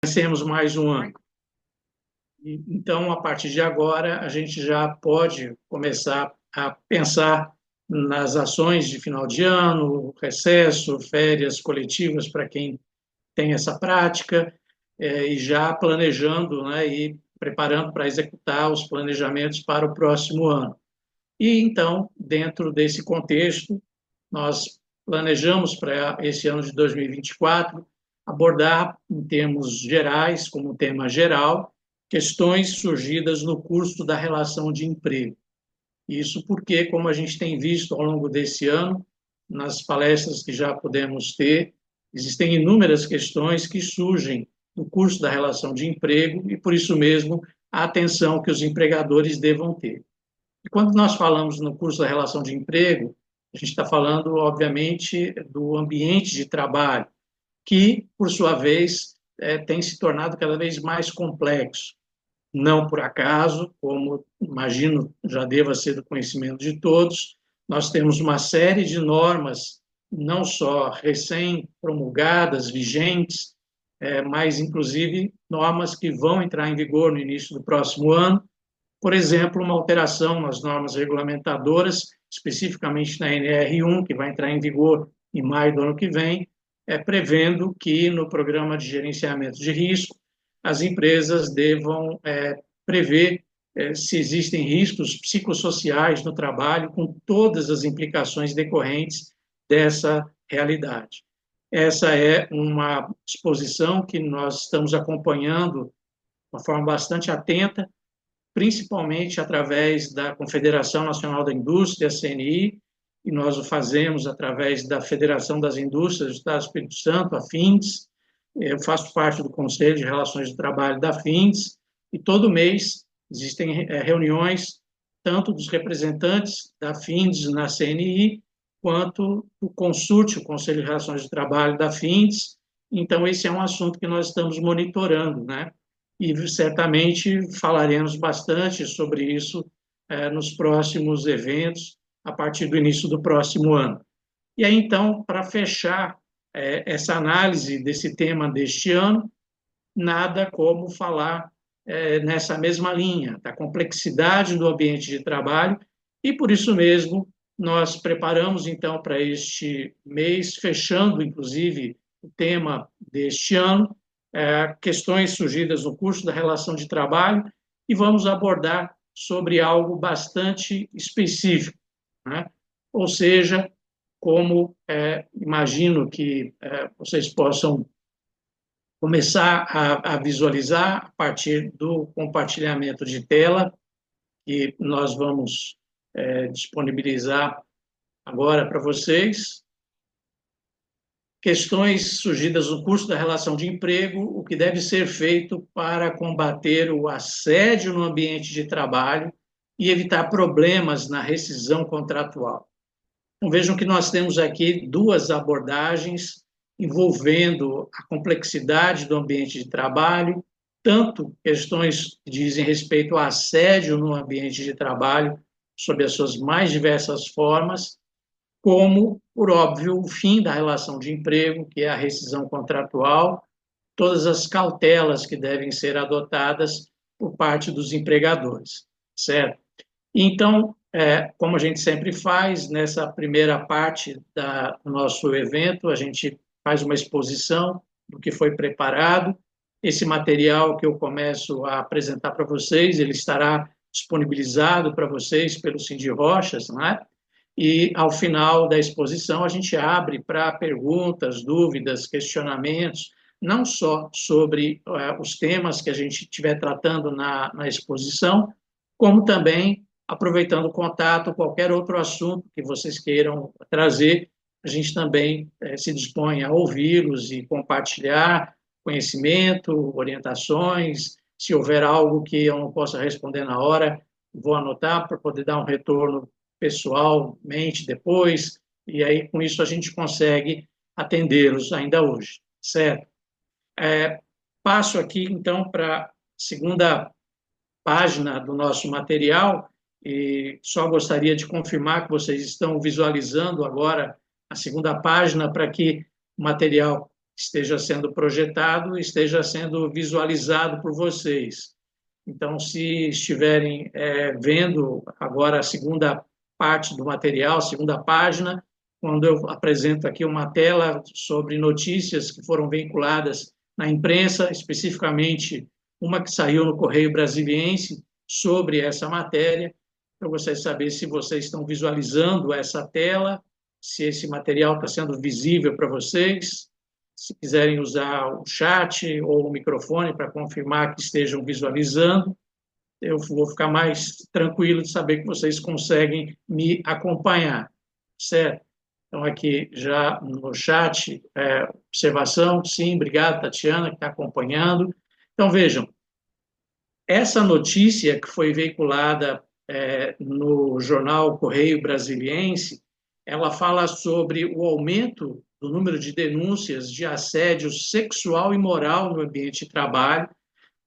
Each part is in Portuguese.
Vencemos mais um ano. Então, a partir de agora, a gente já pode começar a pensar nas ações de final de ano, recesso, férias coletivas para quem tem essa prática, e já planejando, né, e preparando para executar os planejamentos para o próximo ano. E então, dentro desse contexto, nós planejamos para esse ano de 2024 abordar, em termos gerais, como tema geral, questões surgidas no curso da relação de emprego. Isso porque, como a gente tem visto ao longo desse ano, nas palestras que já pudemos ter, existem inúmeras questões que surgem no curso da relação de emprego e, por isso mesmo, a atenção que os empregadores devam ter. E quando nós falamos no curso da relação de emprego, a gente está falando, obviamente, do ambiente de trabalho, que, por sua vez, tem se tornado cada vez mais complexo. Não por acaso, como imagino já deva ser do conhecimento de todos, nós temos uma série de normas, não só recém-promulgadas, vigentes, mas, inclusive, normas que vão entrar em vigor no início do próximo ano, por exemplo, uma alteração nas normas regulamentadoras, especificamente na NR1, que vai entrar em vigor em maio do ano que vem, prevendo que no programa de gerenciamento de risco as empresas devam prever se existem riscos psicossociais no trabalho, com todas as implicações decorrentes dessa realidade. Essa é uma disposição que nós estamos acompanhando de uma forma bastante atenta, principalmente através da Confederação Nacional da Indústria, a CNI, e nós o fazemos através da Federação das Indústrias do Estado do Espírito Santo, a FINDES. Eu faço parte do Conselho de Relações do Trabalho da FINDES, e todo mês existem reuniões, tanto dos representantes da FINDES na CNI, quanto do CONSURT, o Conselho de Relações do Trabalho da FINDES. Então, esse é um assunto que nós estamos monitorando, né? E certamente falaremos bastante sobre isso nos próximos eventos, a partir do início do próximo ano. E aí, então, para fechar essa análise desse tema deste ano, nada como falar nessa mesma linha, da complexidade do ambiente de trabalho, e por isso mesmo nós preparamos, então, para este mês, fechando, inclusive, o tema deste ano, questões surgidas no curso da relação de trabalho, e vamos abordar sobre algo bastante específico, né? Ou seja, como imagino que vocês possam começar a visualizar a partir do compartilhamento de tela, que nós vamos disponibilizar agora para vocês. Questões surgidas no curso da relação de emprego, o que deve ser feito para combater o assédio no ambiente de trabalho e evitar problemas na rescisão contratual. Então, vejam que nós temos aqui duas abordagens envolvendo a complexidade do ambiente de trabalho, tanto questões que dizem respeito ao assédio no ambiente de trabalho, sob as suas mais diversas formas, como, por óbvio, o fim da relação de emprego, que é a rescisão contratual, todas as cautelas que devem ser adotadas por parte dos empregadores, certo? Então, como a gente sempre faz, nessa primeira parte do nosso evento, a gente faz uma exposição do que foi preparado. Esse material que eu começo a apresentar para vocês, ele estará disponibilizado para vocês pelo Cindy Rochas, né? E, ao final da exposição, a gente abre para perguntas, dúvidas, questionamentos, não só sobre os temas que a gente estiver tratando na exposição, como também aproveitando o contato, qualquer outro assunto que vocês queiram trazer, a gente também se dispõe a ouvi-los e compartilhar conhecimento, orientações. Se houver algo que eu não possa responder na hora, vou anotar para poder dar um retorno pessoalmente depois, e aí com isso a gente consegue atendê-los ainda hoje, certo? Passo aqui, então, para a segunda página do nosso material, e só gostaria de confirmar que vocês estão visualizando agora a segunda página para que o material esteja sendo projetado, esteja sendo visualizado por vocês. Então, se estiverem vendo agora a segunda parte do material, segunda página, quando eu apresento aqui uma tela sobre notícias que foram veiculadas na imprensa, especificamente uma que saiu no Correio Brasiliense sobre essa matéria. Eu gostaria de saber se vocês estão visualizando essa tela, se esse material está sendo visível para vocês. Se quiserem usar o chat ou o microfone para confirmar que estejam visualizando, eu vou ficar mais tranquilo de saber que vocês conseguem me acompanhar, certo? Então, aqui já no chat, observação, sim, obrigado, Tatiana, que está acompanhando. Então, vejam, essa notícia que foi veiculada no jornal Correio Brasiliense, ela fala sobre o aumento do número de denúncias de assédio sexual e moral no ambiente de trabalho,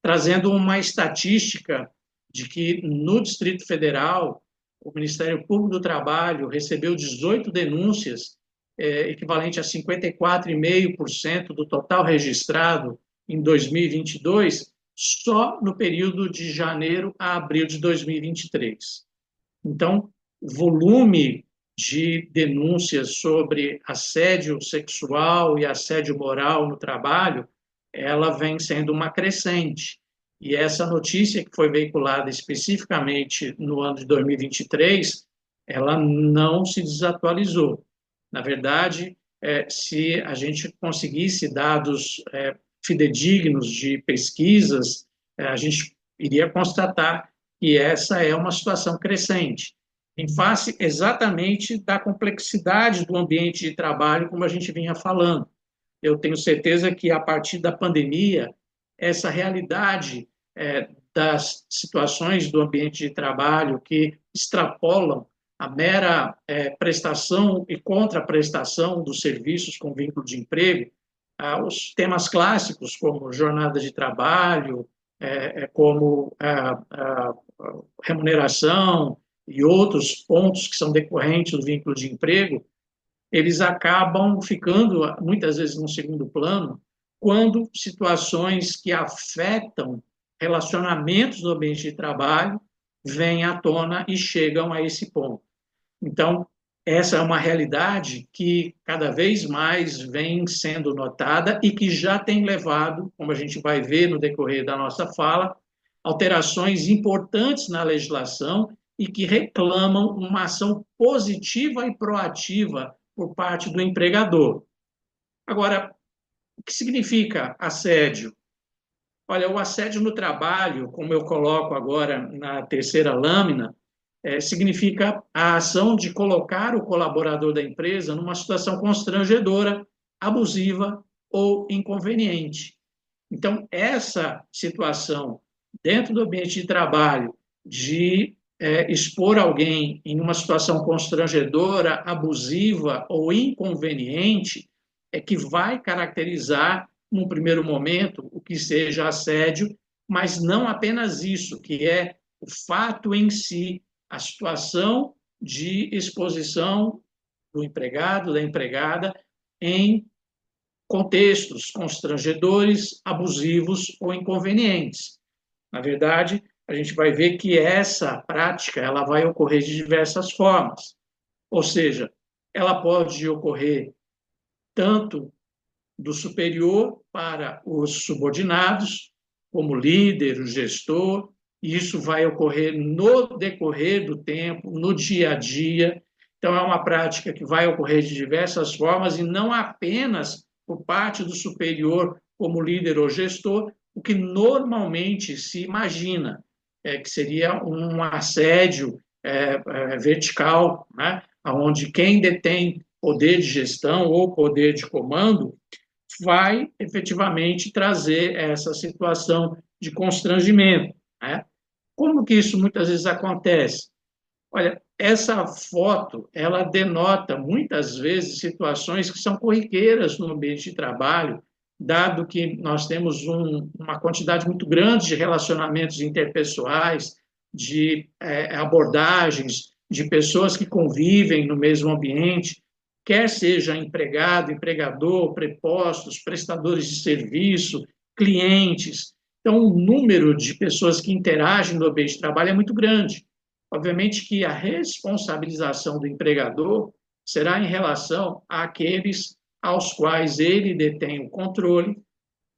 trazendo uma estatística de que no Distrito Federal, o Ministério Público do Trabalho recebeu 18 denúncias, equivalente a 54,5% do total registrado em 2022, só no período de janeiro a abril de 2023. Então, o volume de denúncias sobre assédio sexual e assédio moral no trabalho, ela vem sendo uma crescente. E essa notícia que foi veiculada especificamente no ano de 2023, ela não se desatualizou. Na verdade, se a gente conseguisse dados fidedignos de pesquisas, a gente iria constatar que essa é uma situação crescente, em face exatamente da complexidade do ambiente de trabalho, como a gente vinha falando. Eu tenho certeza que, a partir da pandemia, essa realidade das situações do ambiente de trabalho que extrapolam a mera prestação e contraprestação dos serviços com vínculo de emprego, os temas clássicos como jornada de trabalho, como remuneração e outros pontos que são decorrentes do vínculo de emprego, eles acabam ficando, muitas vezes, no segundo plano, quando situações que afetam relacionamentos no ambiente de trabalho vêm à tona e chegam a esse ponto. Então, essa é uma realidade que cada vez mais vem sendo notada e que já tem levado, como a gente vai ver no decorrer da nossa fala, alterações importantes na legislação e que reclamam uma ação positiva e proativa por parte do empregador. Agora, o que significa assédio? Olha, o assédio no trabalho, como eu coloco agora na terceira lâmina, significa a ação de colocar o colaborador da empresa numa situação constrangedora, abusiva ou inconveniente. Então, essa situação dentro do ambiente de trabalho de expor alguém em uma situação constrangedora, abusiva ou inconveniente é que vai caracterizar, num primeiro momento, o que seja assédio, mas não apenas isso, que é o fato em si, a situação de exposição do empregado, da empregada, em contextos constrangedores, abusivos ou inconvenientes. Na verdade, a gente vai ver que essa prática ela vai ocorrer de diversas formas. Ou seja, ela pode ocorrer tanto do superior para os subordinados, como líder, o gestor, e isso vai ocorrer no decorrer do tempo, no dia a dia. Então, é uma prática que vai ocorrer de diversas formas e não apenas por parte do superior como líder ou gestor, o que normalmente se imagina, que seria um assédio vertical, né? Onde quem detém poder de gestão ou poder de comando vai efetivamente trazer essa situação de constrangimento, né? Como que isso muitas vezes acontece? Olha, essa foto, ela denota muitas vezes situações que são corriqueiras no ambiente de trabalho, dado que nós temos uma quantidade muito grande de relacionamentos interpessoais, de abordagens, de pessoas que convivem no mesmo ambiente. quer seja empregado, empregador, prepostos, prestadores de serviço, clientes. Então, o número de pessoas que interagem no ambiente de trabalho é muito grande. Obviamente que a responsabilização do empregador será em relação àqueles aos quais ele detém o controle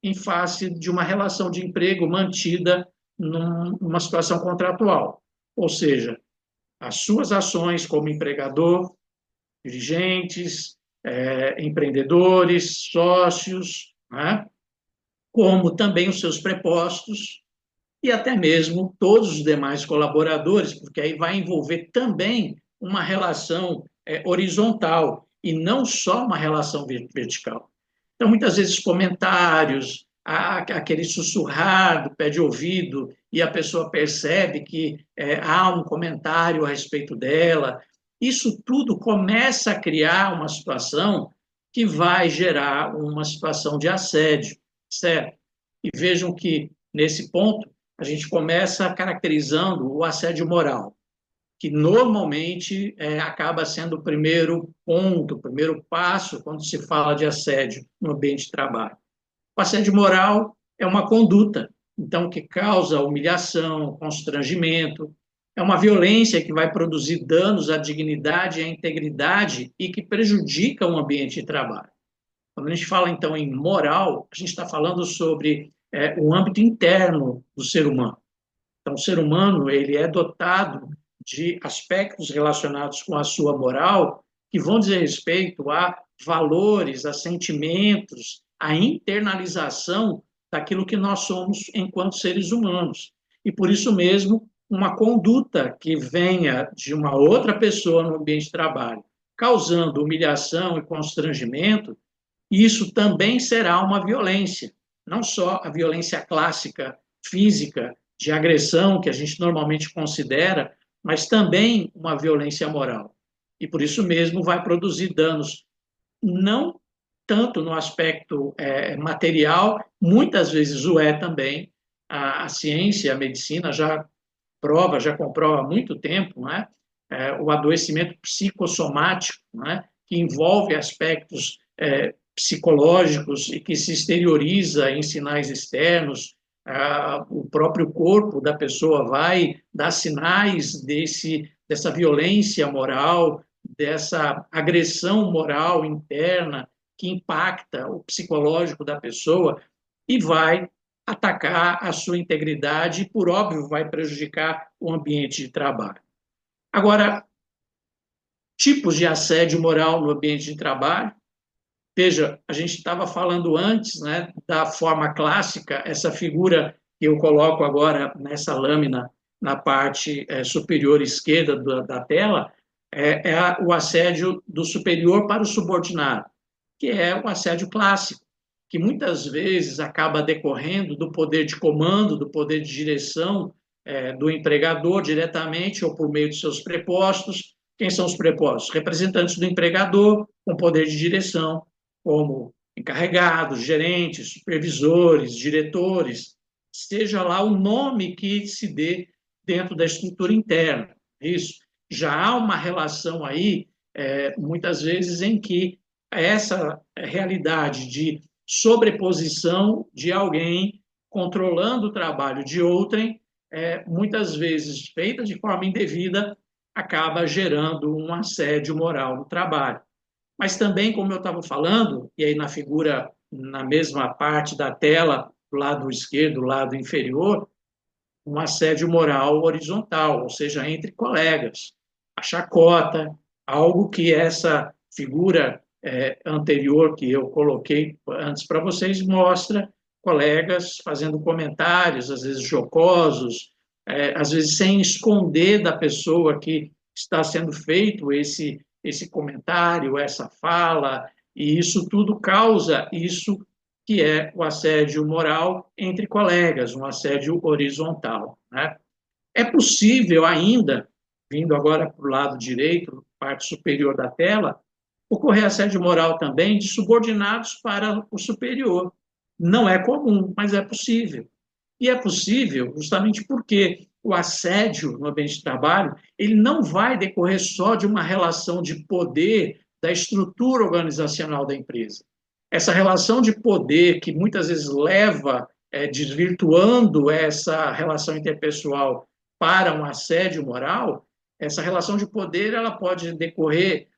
em face de uma relação de emprego mantida numa situação contratual. Ou seja, as suas ações como empregador, dirigentes, empreendedores, sócios, né? Como também os seus prepostos e até mesmo todos os demais colaboradores, porque aí vai envolver também uma relação horizontal e não só uma relação vertical. Então, muitas vezes, comentários, aquele sussurrar do pé de ouvido, e a pessoa percebe que há um comentário a respeito dela, isso tudo começa a criar uma situação que vai gerar uma situação de assédio, certo? E vejam que, nesse ponto, a gente começa caracterizando o assédio moral, que normalmente acaba sendo o primeiro ponto, o primeiro passo quando se fala de assédio no ambiente de trabalho. O assédio moral é uma conduta, então, que causa humilhação, constrangimento, é uma violência que vai produzir danos à dignidade e à integridade e que prejudica o ambiente de trabalho. Quando a gente fala, então, em moral, a gente está falando sobre o âmbito interno do ser humano. Então, o ser humano ele é dotado de aspectos relacionados com a sua moral que vão dizer respeito a valores, a sentimentos, a internalização daquilo que nós somos enquanto seres humanos. E por isso mesmo, uma conduta que venha de uma outra pessoa no ambiente de trabalho, causando humilhação e constrangimento, isso também será uma violência, não só a violência clássica física de agressão que a gente normalmente considera, mas também uma violência moral. E por isso mesmo vai produzir danos, não tanto no aspecto material, muitas vezes o é também. A ciência, a medicina já comprova há muito tempo, né? O adoecimento psicossomático, né? Que envolve aspectos psicológicos e que se exterioriza em sinais externos. O próprio corpo da pessoa vai dar sinais dessa violência moral, dessa agressão moral interna que impacta o psicológico da pessoa e vai atacar a sua integridade e, por óbvio, vai prejudicar o ambiente de trabalho. Agora, tipos de assédio moral no ambiente de trabalho. Veja, a gente estava falando antes, né, da forma clássica, essa figura que eu coloco agora nessa lâmina na parte superior esquerda da tela, o assédio do superior para o subordinado, que é o assédio clássico, que muitas vezes acaba decorrendo do poder de comando, do poder de direção do empregador diretamente ou por meio de seus prepostos. Quem são os prepostos? Representantes do empregador com poder de direção, como encarregados, gerentes, supervisores, diretores, seja lá o nome que se dê dentro da estrutura interna. Isso. Já há uma relação aí, muitas vezes, em que essa realidade de sobreposição de alguém controlando o trabalho de outrem, muitas vezes feita de forma indevida, acaba gerando um assédio moral no trabalho. Mas também, como eu estava falando, e aí na figura, na mesma parte da tela, do lado esquerdo, do lado inferior, um assédio moral horizontal, ou seja, entre colegas. A chacota, algo que essa figura anterior que eu coloquei antes para vocês mostra colegas fazendo comentários, às vezes jocosos, às vezes sem esconder da pessoa que está sendo feito esse comentário, essa fala, e isso tudo causa isso que é o assédio moral entre colegas, um assédio horizontal. Né? É possível ainda, vindo agora para o lado direito, parte superior da tela, ocorrer assédio moral também de subordinados para o superior. Não é comum, mas é possível. E é possível justamente porque o assédio no ambiente de trabalho ele não vai decorrer só de uma relação de poder da estrutura organizacional da empresa. Essa relação de poder que muitas vezes leva, desvirtuando essa relação interpessoal para um assédio moral, essa relação de poder ela pode decorrer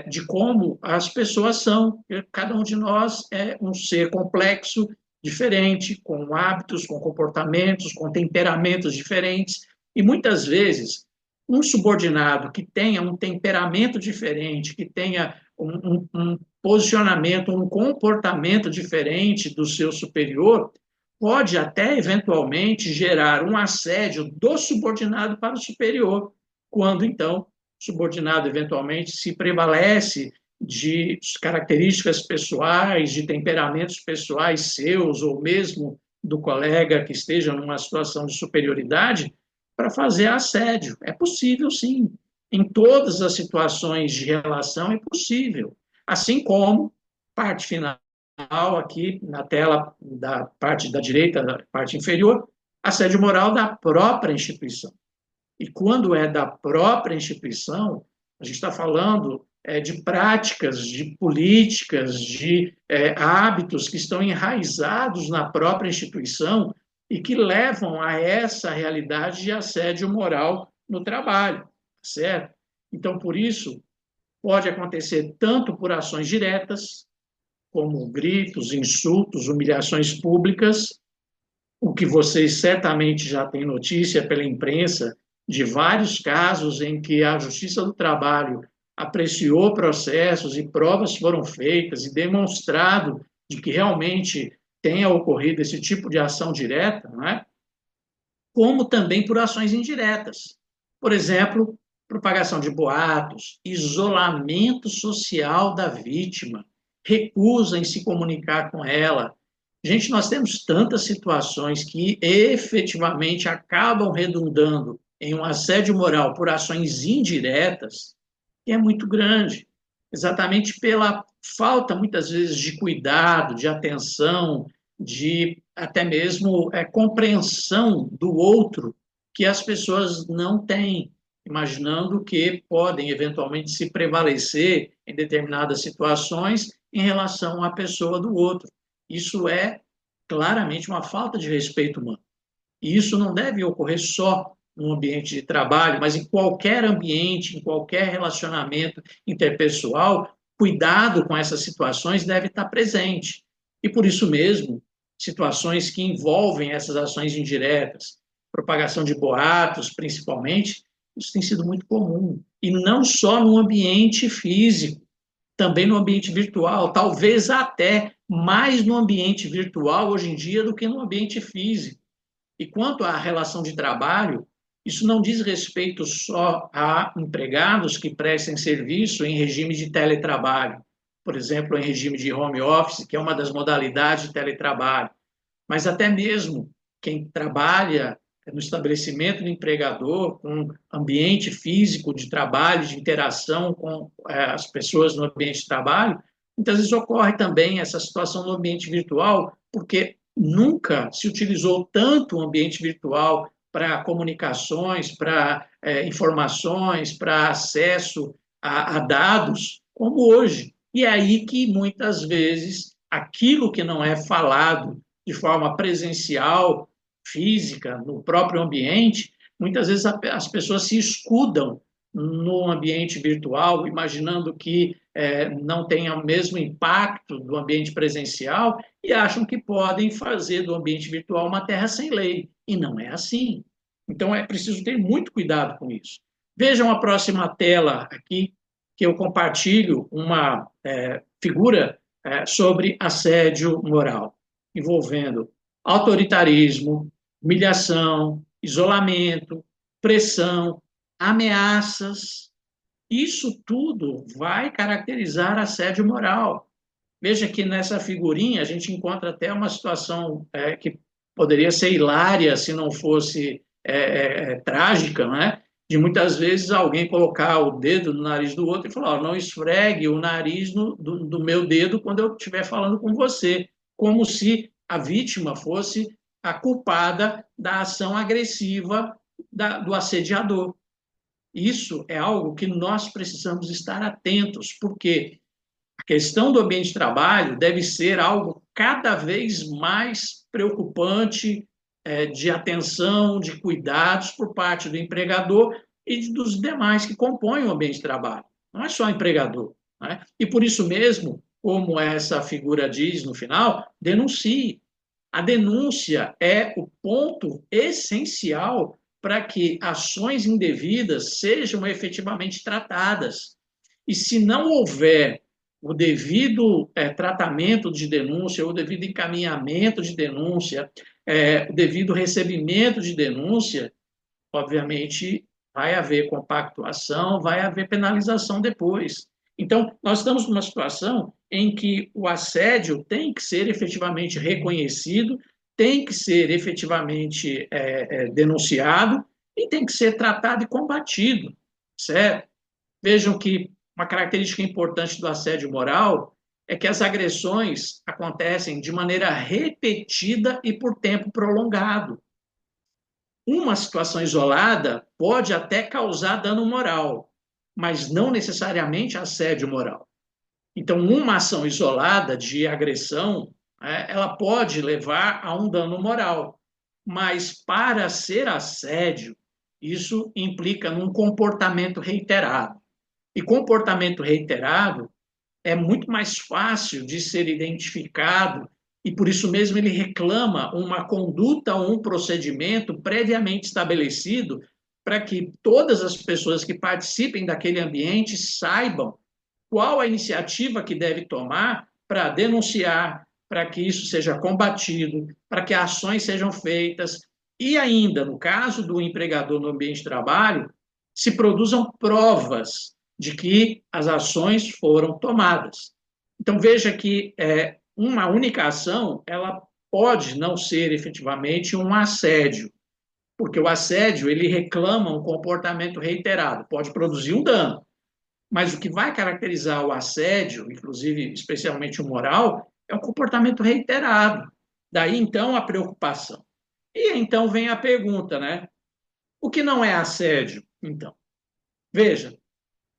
de como as pessoas são. Cada um de nós é um ser complexo, diferente, com hábitos, com comportamentos, com temperamentos diferentes, e muitas vezes um subordinado que tenha um temperamento diferente, que tenha um posicionamento, um comportamento diferente do seu superior, pode até eventualmente gerar um assédio do subordinado para o superior, quando então o subordinado eventualmente se prevalece de características pessoais, de temperamentos pessoais seus, ou mesmo do colega que esteja numa situação de superioridade, para fazer assédio. É possível, sim. Em todas as situações de relação é possível. Assim como, parte final aqui na tela da parte da direita, da parte inferior, assédio moral da própria instituição. E quando é da própria instituição, a gente está falando de práticas, de políticas, de hábitos que estão enraizados na própria instituição e que levam a essa realidade de assédio moral no trabalho, certo? Então, por isso, pode acontecer tanto por ações diretas, como gritos, insultos, humilhações públicas, o que vocês certamente já têm notícia pela imprensa de vários casos em que a Justiça do Trabalho apreciou processos e provas foram feitas e demonstrado de que realmente tenha ocorrido esse tipo de ação direta, não é? Como também por ações indiretas. Por exemplo, propagação de boatos, isolamento social da vítima, recusa em se comunicar com ela. Gente, nós temos tantas situações que efetivamente acabam redundando em um assédio moral por ações indiretas, que é muito grande, exatamente pela falta, muitas vezes, de cuidado, de atenção, de até mesmo compreensão do outro que as pessoas não têm, imaginando que podem eventualmente se prevalecer em determinadas situações em relação à pessoa do outro. Isso é claramente uma falta de respeito humano. E isso não deve ocorrer só no ambiente de trabalho, mas em qualquer ambiente, em qualquer relacionamento interpessoal, cuidado com essas situações deve estar presente. E por isso mesmo, situações que envolvem essas ações indiretas, propagação de boatos, principalmente, isso tem sido muito comum. E não só no ambiente físico, também no ambiente virtual, talvez até mais no ambiente virtual hoje em dia do que no ambiente físico. E quanto à relação de trabalho, isso não diz respeito só a empregados que prestem serviço em regime de teletrabalho, por exemplo, em regime de home office, que é uma das modalidades de teletrabalho, mas até mesmo quem trabalha no estabelecimento do empregador, com ambiente físico de trabalho, de interação com as pessoas no ambiente de trabalho, muitas vezes ocorre também essa situação no ambiente virtual, porque nunca se utilizou tanto o ambiente virtual para comunicações, para informações, para acesso a dados, como hoje. E é aí que, muitas vezes, aquilo que não é falado de forma presencial, física, no próprio ambiente, muitas vezes as pessoas se escudam no ambiente virtual, imaginando que não tenha o mesmo impacto do ambiente presencial e acham que podem fazer do ambiente virtual uma terra sem lei. E não é assim. Então, é preciso ter muito cuidado com isso. Vejam a próxima tela aqui, que eu compartilho uma figura sobre assédio moral, envolvendo autoritarismo, humilhação, isolamento, pressão, ameaças. Isso tudo vai caracterizar assédio moral. Veja que nessa figurinha a gente encontra até uma situação que poderia ser hilária se não fosse trágica, né? De muitas vezes alguém colocar o dedo no nariz do outro e falar: não esfregue o nariz do meu dedo quando eu estiver falando com você, como se a vítima fosse a culpada da ação agressiva do assediador. Isso é algo que nós precisamos estar atentos, porque a questão do ambiente de trabalho deve ser algo cada vez mais preocupante, de atenção, de cuidados por parte do empregador e dos demais que compõem o ambiente de trabalho. Não é só o empregador, né? E por isso mesmo, como essa figura diz no final, denuncie. A denúncia é o ponto essencial para que ações indevidas sejam efetivamente tratadas. E se não houver o devido tratamento de denúncia, o devido encaminhamento de denúncia, o devido recebimento de denúncia, obviamente vai haver compactuação, vai haver penalização depois. Então, nós estamos numa situação em que o assédio tem que ser efetivamente reconhecido, tem que ser efetivamente denunciado e tem que ser tratado e combatido, certo? Vejam que uma característica importante do assédio moral é que as agressões acontecem de maneira repetida e por tempo prolongado. Uma situação isolada pode até causar dano moral, mas não necessariamente assédio moral. Então, uma ação isolada de agressão, ela pode levar a um dano moral, mas para ser assédio, isso implica num comportamento reiterado. E comportamento reiterado é muito mais fácil de ser identificado e, por isso mesmo, ele reclama uma conduta ou um procedimento previamente estabelecido para que todas as pessoas que participem daquele ambiente saibam qual a iniciativa que deve tomar para denunciar, para que isso seja combatido, para que ações sejam feitas e ainda, no caso do empregador no ambiente de trabalho, se produzam provas de que as ações foram tomadas. Então, veja que uma única ação ela pode não ser efetivamente um assédio, porque o assédio ele reclama um comportamento reiterado, pode produzir um dano, mas o que vai caracterizar o assédio, inclusive especialmente o moral, é um comportamento reiterado. Daí então a preocupação. E então vem a pergunta, né? O que não é assédio? Então, veja,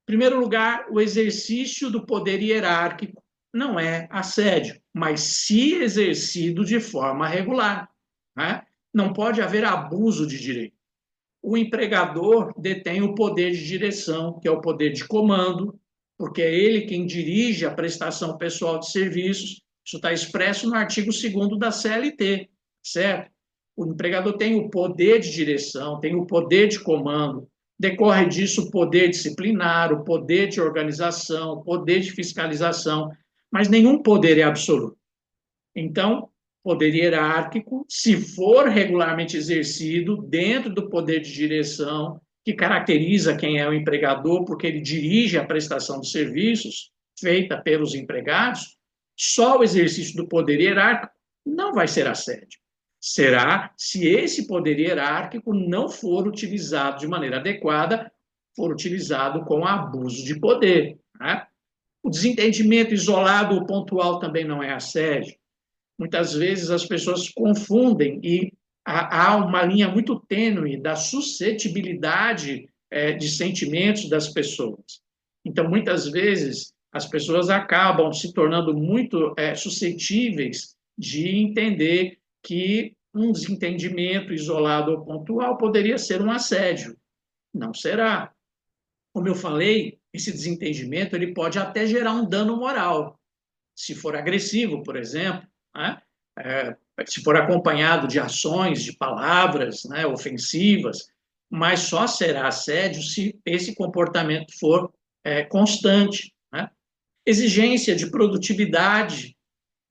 primeiro lugar, o exercício do poder hierárquico não é assédio, mas se exercido de forma regular, né? Não pode haver abuso de direito. O empregador detém o poder de direção, que é o poder de comando, porque é ele quem dirige a prestação pessoal de serviços. Isso está expresso no artigo 2º da CLT, certo? O empregador tem o poder de direção, tem o poder de comando, decorre disso o poder disciplinar, o poder de organização, o poder de fiscalização, mas nenhum poder é absoluto. Então, poder hierárquico, se for regularmente exercido dentro do poder de direção, que caracteriza quem é o empregador, porque ele dirige a prestação de serviços feita pelos empregados, só o exercício do poder hierárquico não vai ser assédio. Será se esse poder hierárquico não for utilizado de maneira adequada, for utilizado com abuso de poder, né? O desentendimento isolado ou pontual também não é assédio. Muitas vezes as pessoas confundem e há uma linha muito tênue da suscetibilidade de sentimentos das pessoas. Então, muitas vezes, as pessoas acabam se tornando muito suscetíveis de entender que um desentendimento isolado ou pontual poderia ser um assédio. Não será. Como eu falei, esse desentendimento ele pode até gerar um dano moral, se for agressivo, por exemplo, né? Se for acompanhado de ações, de palavras, né, ofensivas, mas só será assédio se esse comportamento for constante, né? Exigência de produtividade.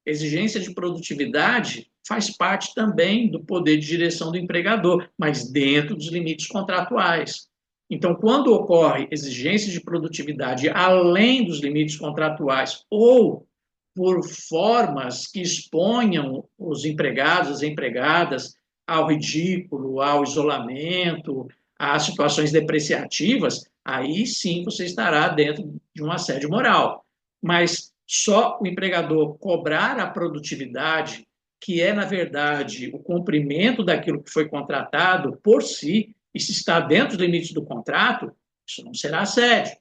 Exigência de produtividade faz parte também do poder de direção do empregador, mas dentro dos limites contratuais. Então, quando ocorre exigência de produtividade além dos limites contratuais ou por formas que exponham os empregados, as empregadas ao ridículo, ao isolamento, a situações depreciativas, aí sim você estará dentro de um assédio moral. Mas só o empregador cobrar a produtividade, que é, na verdade, o cumprimento daquilo que foi contratado por si, e se está dentro dos limites do contrato, Isso não será assédio.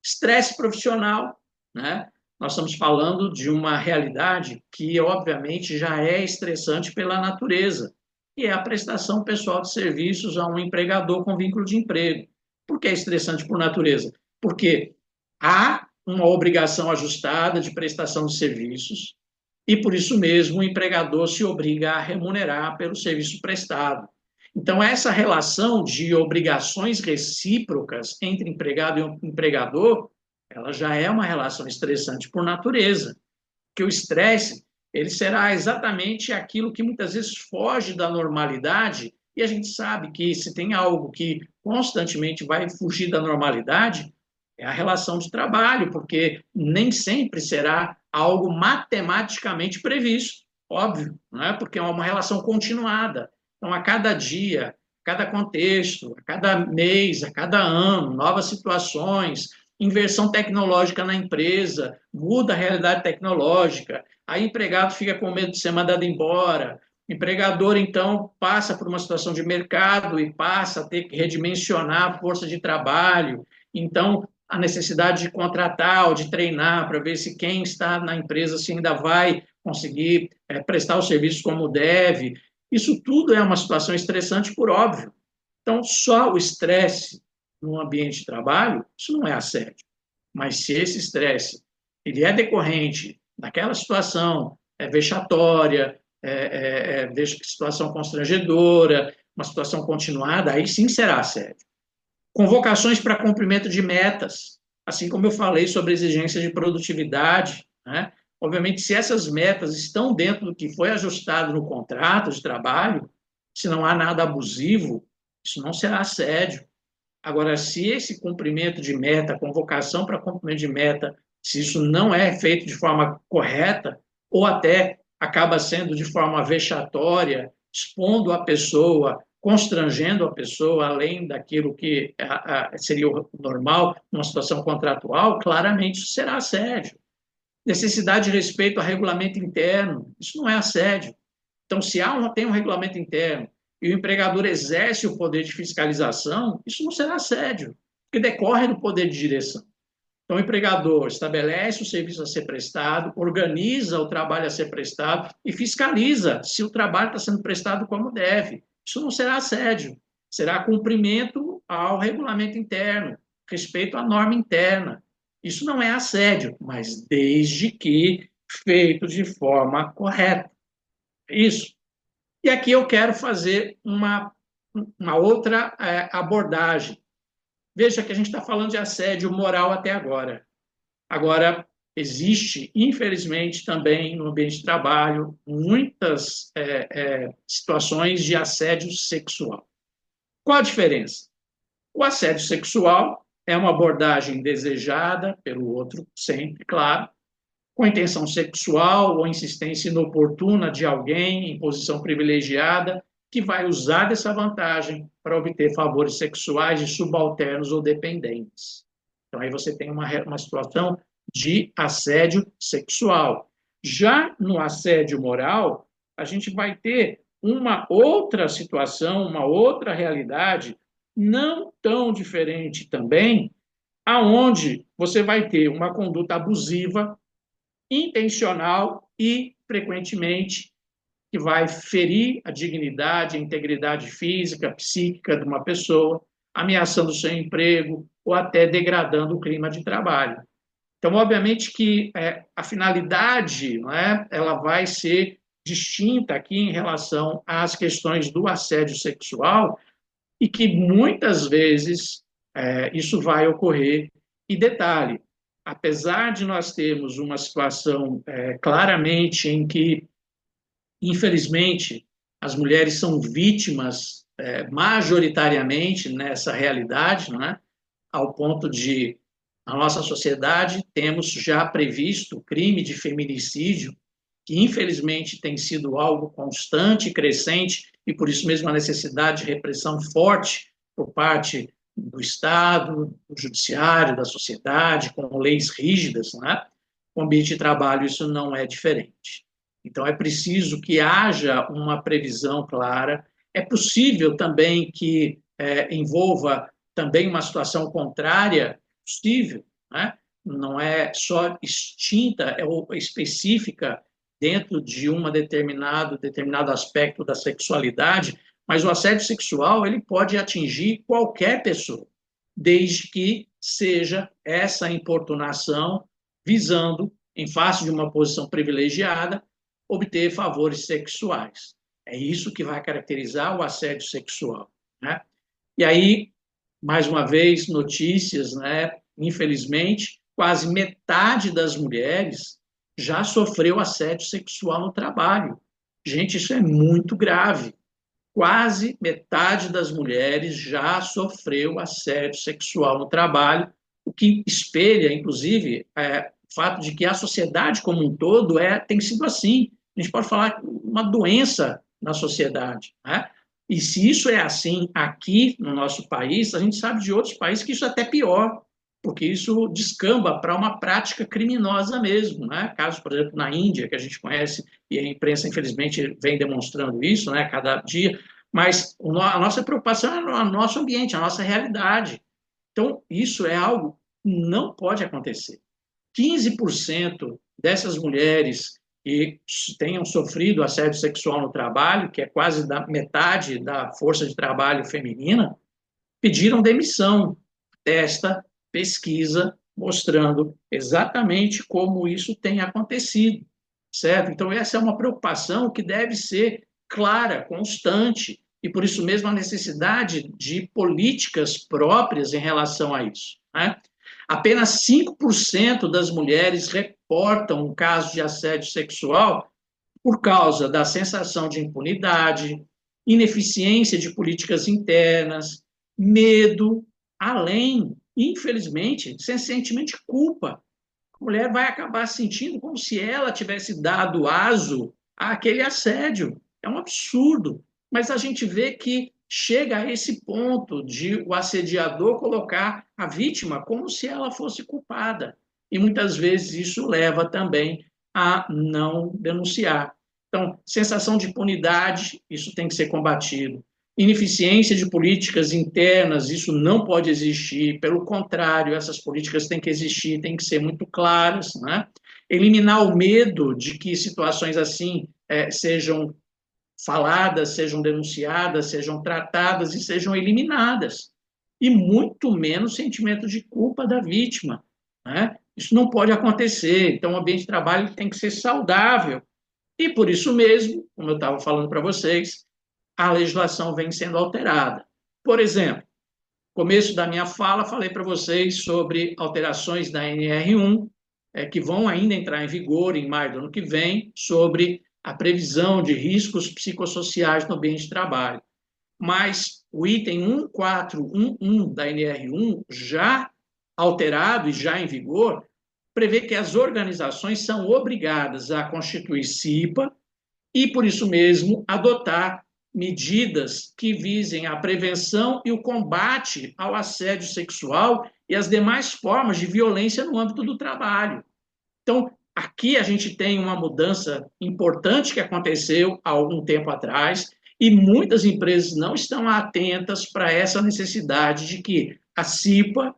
Estresse profissional, né? Nós estamos falando de uma realidade que, obviamente, já é estressante pela natureza, que é a prestação pessoal de serviços a um empregador com vínculo de emprego. Por que é estressante por natureza? Porque há uma obrigação ajustada de prestação de serviços e, por isso mesmo, o empregador se obriga a remunerar pelo serviço prestado. Então, essa relação de obrigações recíprocas entre empregado e empregador, ela já é uma relação estressante por natureza, porque o estresse, ele será exatamente aquilo que muitas vezes foge da normalidade, e a gente sabe que se tem algo que constantemente vai fugir da normalidade, é a relação de trabalho, porque nem sempre será algo matematicamente previsto, óbvio, não é? Porque é uma relação continuada. Então, a cada dia, a cada contexto, a cada mês, a cada ano, novas situações, inversão tecnológica na empresa, muda a realidade tecnológica, aí o empregado fica com medo de ser mandado embora, o empregador, então, passa por uma situação de mercado e passa a ter que redimensionar a força de trabalho, então, a necessidade de contratar ou de treinar para ver se quem está na empresa se ainda vai conseguir prestar o serviço como deve. Isso tudo é uma situação estressante, por óbvio. Então, só o estresse no ambiente de trabalho, isso não é assédio. Mas se esse estresse ele é decorrente daquela situação vexatória, situação constrangedora, uma situação continuada, aí sim será assédio. Convocações para cumprimento de metas, assim como eu falei sobre exigência de produtividade, né? Obviamente, se essas metas estão dentro do que foi ajustado no contrato de trabalho, se não há nada abusivo, isso não será assédio. Agora, se esse cumprimento de meta, convocação para cumprimento de meta, se isso não é feito de forma correta, ou até acaba sendo de forma vexatória, expondo a pessoa, constrangendo a pessoa, além daquilo que seria o normal numa situação contratual, claramente isso será assédio. Necessidade de respeito ao regulamento interno, isso não é assédio. Então, se tem um regulamento interno e o empregador exerce o poder de fiscalização, isso não será assédio, porque decorre do poder de direção. Então, o empregador estabelece o serviço a ser prestado, organiza o trabalho a ser prestado e fiscaliza se o trabalho está sendo prestado como deve. Isso não será assédio, será cumprimento ao regulamento interno, respeito à norma interna. Isso não é assédio, mas desde que feito de forma correta. Isso. E aqui eu quero fazer uma outra abordagem. Veja que a gente está falando de assédio moral até agora. Agora, existe, infelizmente, também no ambiente de trabalho, muitas situações de assédio sexual. Qual a diferença? O assédio sexual é uma abordagem desejada pelo outro, sempre, claro, com intenção sexual ou insistência inoportuna de alguém em posição privilegiada que vai usar dessa vantagem para obter favores sexuais de subalternos ou dependentes. Então, aí você tem uma situação de assédio sexual. Já no assédio moral, a gente vai ter uma outra situação, uma outra realidade, não tão diferente também, aonde você vai ter uma conduta abusiva, intencional e, frequentemente, que vai ferir a dignidade, a integridade física, psíquica de uma pessoa, ameaçando o seu emprego ou até degradando o clima de trabalho. Então, obviamente que a finalidade, não é, ela vai ser distinta aqui em relação às questões do assédio sexual e que muitas vezes isso vai ocorrer. E detalhe, apesar de nós termos uma situação claramente em que, infelizmente, as mulheres são vítimas majoritariamente nessa realidade, não é? Ao ponto de, na nossa sociedade, temos já previsto o crime de feminicídio, que infelizmente tem sido algo constante e crescente, e por isso mesmo a necessidade de repressão forte por parte do Estado, do Judiciário, da sociedade, com leis rígidas, né? O ambiente de trabalho isso não é diferente. Então é preciso que haja uma previsão clara. É possível também que envolva também uma situação contrária possível, né? Não é só extinta, é específica dentro de um determinado aspecto da sexualidade, mas o assédio sexual ele pode atingir qualquer pessoa, desde que seja essa importunação visando, em face de uma posição privilegiada, obter favores sexuais. É isso que vai caracterizar o assédio sexual, né? E aí, mais uma vez, notícias, né? Infelizmente, quase metade das mulheres já sofreu assédio sexual no trabalho. Gente, isso é muito grave. Quase metade das mulheres já sofreu assédio sexual no trabalho, o que espelha, inclusive, o fato de que a sociedade como um todo tem sido assim. A gente pode falar uma doença na sociedade, né? E se isso é assim aqui no nosso país, a gente sabe de outros países que isso é até pior, porque isso descamba para uma prática criminosa mesmo, né? Casos, por exemplo, na Índia, que a gente conhece, e a imprensa, infelizmente, vem demonstrando isso, né, cada dia, mas a nossa preocupação é o nosso ambiente, a nossa realidade. Então, isso é algo que não pode acontecer. 15% dessas mulheres que tenham sofrido assédio sexual no trabalho, que é quase da metade da força de trabalho feminina, pediram demissão desta pesquisa mostrando exatamente como isso tem acontecido, certo? Então, essa é uma preocupação que deve ser clara, constante, e por isso mesmo a necessidade de políticas próprias em relação a isso, né? Apenas 5% das mulheres reportam um caso de assédio sexual por causa da sensação de impunidade, ineficiência de políticas internas, medo, além, infelizmente, de sentimento de culpa. A mulher vai acabar sentindo como se ela tivesse dado aso àquele assédio. É um absurdo. Mas a gente vê que chega a esse ponto de o assediador colocar a vítima como se ela fosse culpada. E muitas vezes isso leva também a não denunciar. Então, sensação de impunidade, isso tem que ser combatido. Ineficiência de políticas internas, isso não pode existir. Pelo contrário, essas políticas têm que existir, têm que ser muito claras, né? Eliminar o medo de que situações assim sejam faladas, sejam denunciadas, sejam tratadas e sejam eliminadas. E muito menos sentimento de culpa da vítima, né? Isso não pode acontecer. Então, o ambiente de trabalho tem que ser saudável. E por isso mesmo, como eu estava falando para vocês, a legislação vem sendo alterada. Por exemplo, no começo da minha fala, falei para vocês sobre alterações da NR1, que vão ainda entrar em vigor em maio do ano que vem, sobre a previsão de riscos psicossociais no ambiente de trabalho. Mas o item 1411 da NR1, já alterado e já em vigor, prevê que as organizações são obrigadas a constituir CIPA e, por isso mesmo, adotar medidas que visem a prevenção e o combate ao assédio sexual e as demais formas de violência no âmbito do trabalho. Então, aqui a gente tem uma mudança importante que aconteceu há algum tempo atrás e muitas empresas não estão atentas para essa necessidade de que a CIPA,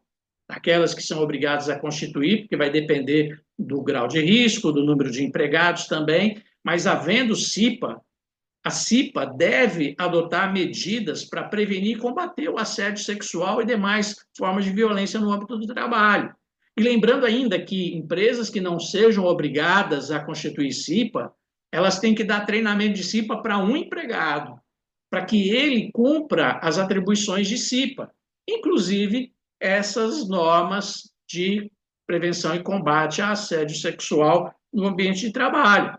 aquelas que são obrigadas a constituir, porque vai depender do grau de risco, do número de empregados também, mas havendo CIPA, a CIPA deve adotar medidas para prevenir e combater o assédio sexual e demais formas de violência no âmbito do trabalho. E lembrando ainda que empresas que não sejam obrigadas a constituir CIPA, elas têm que dar treinamento de CIPA para um empregado, para que ele cumpra as atribuições de CIPA, inclusive essas normas de prevenção e combate a assédio sexual no ambiente de trabalho.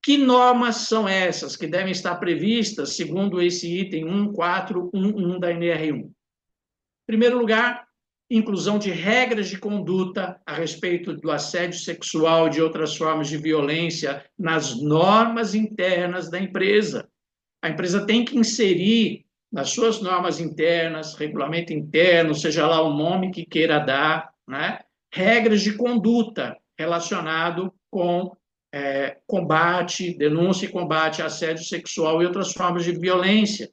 Que normas são essas que devem estar previstas segundo esse item 1411 da NR1? Em primeiro lugar, inclusão de regras de conduta a respeito do assédio sexual e de outras formas de violência nas normas internas da empresa. A empresa tem que inserir nas suas normas internas, regulamento interno, seja lá o nome que queira dar, né, regras de conduta relacionado com combate, denúncia e combate a assédio sexual e outras formas de violência.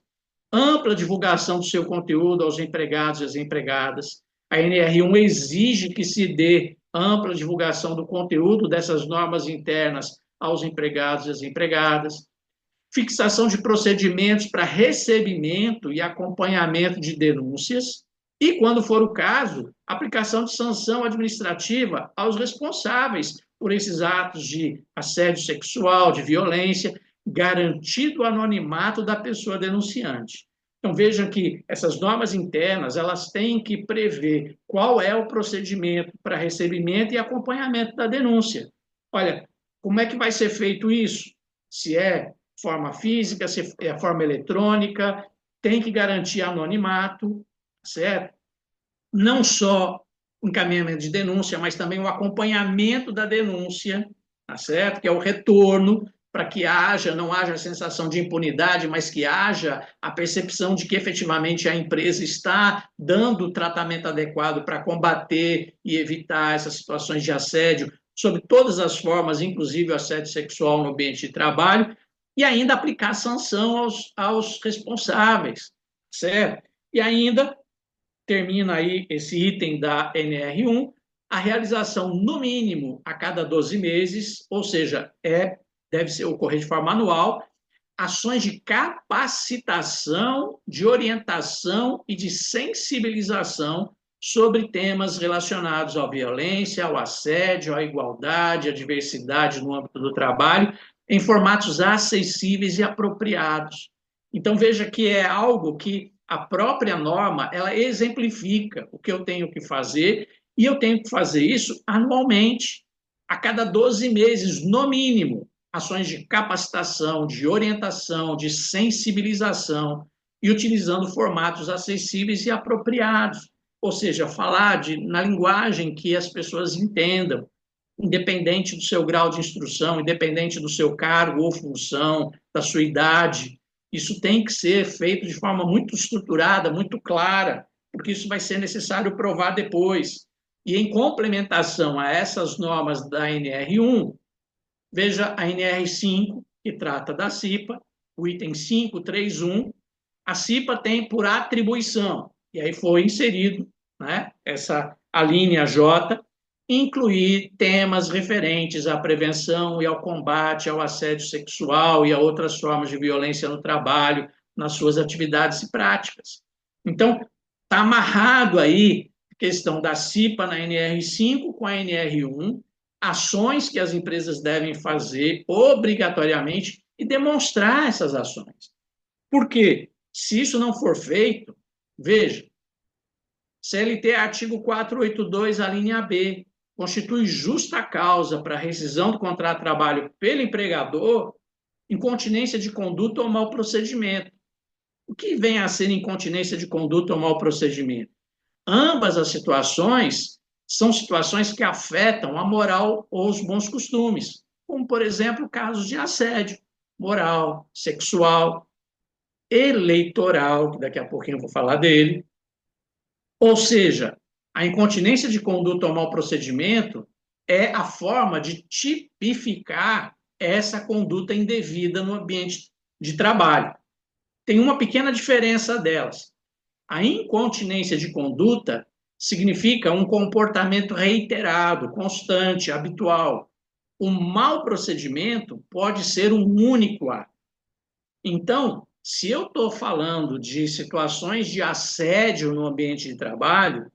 ampla divulgação do seu conteúdo aos empregados e às empregadas. A NR1 exige que se dê ampla divulgação do conteúdo dessas normas internas aos empregados e às empregadas. Fixação de procedimentos para recebimento e acompanhamento de denúncias e, quando for o caso, aplicação de sanção administrativa aos responsáveis por esses atos de assédio sexual, de violência, garantido o anonimato da pessoa denunciante. Então, vejam que essas normas internas, elas têm que prever qual é o procedimento para recebimento e acompanhamento da denúncia. Olha, como é que vai ser feito isso? Se é forma física, se é forma eletrônica, tem que garantir anonimato, certo? Não só o encaminhamento de denúncia, mas também o acompanhamento da denúncia, tá certo? Que é o retorno, para que não haja a sensação de impunidade, mas que haja a percepção de que efetivamente a empresa está dando o tratamento adequado para combater e evitar essas situações de assédio, sob todas as formas, inclusive o assédio sexual no ambiente de trabalho, e ainda aplicar sanção aos responsáveis, certo? E ainda termina aí esse item da NR1, a realização, no mínimo, a cada 12 meses, ou seja, deve ocorrer de forma anual, ações de capacitação, de orientação e de sensibilização sobre temas relacionados à violência, ao assédio, à igualdade, à diversidade no âmbito do trabalho, em formatos acessíveis e apropriados. Então, veja que é algo que a própria norma, ela exemplifica o que eu tenho que fazer, e eu tenho que fazer isso anualmente, a cada 12 meses, no mínimo, ações de capacitação, de orientação, de sensibilização, e utilizando formatos acessíveis e apropriados, ou seja, falar na linguagem que as pessoas entendam, independente do seu grau de instrução, independente do seu cargo ou função, da sua idade. Isso tem que ser feito de forma muito estruturada, muito clara, porque isso vai ser necessário provar depois. E em complementação a essas normas da NR1, veja a NR5, que trata da CIPA, o item 531, a CIPA tem por atribuição, e aí foi inserido, né, a linha J, incluir temas referentes à prevenção e ao combate ao assédio sexual e a outras formas de violência no trabalho, nas suas atividades e práticas. Então, está amarrado aí a questão da CIPA na NR5 com a NR1, ações que as empresas devem fazer obrigatoriamente e demonstrar essas ações. Por quê? Se isso não for feito, veja, CLT artigo 482, a linha B, constitui justa causa para rescisão do contrato de trabalho pelo empregador incontinência de conduta ou mau procedimento. O que vem a ser incontinência de conduta ou mau procedimento? Ambas as situações são situações que afetam a moral ou os bons costumes, como, por exemplo, casos de assédio moral, sexual, eleitoral, que daqui a pouquinho eu vou falar dele. Ou seja, a incontinência de conduta ou mau procedimento é a forma de tipificar essa conduta indevida no ambiente de trabalho. Tem uma pequena diferença delas. A incontinência de conduta significa um comportamento reiterado, constante, habitual. O mau procedimento pode ser um único ato. Então, se eu estou falando de situações de assédio no ambiente de trabalho,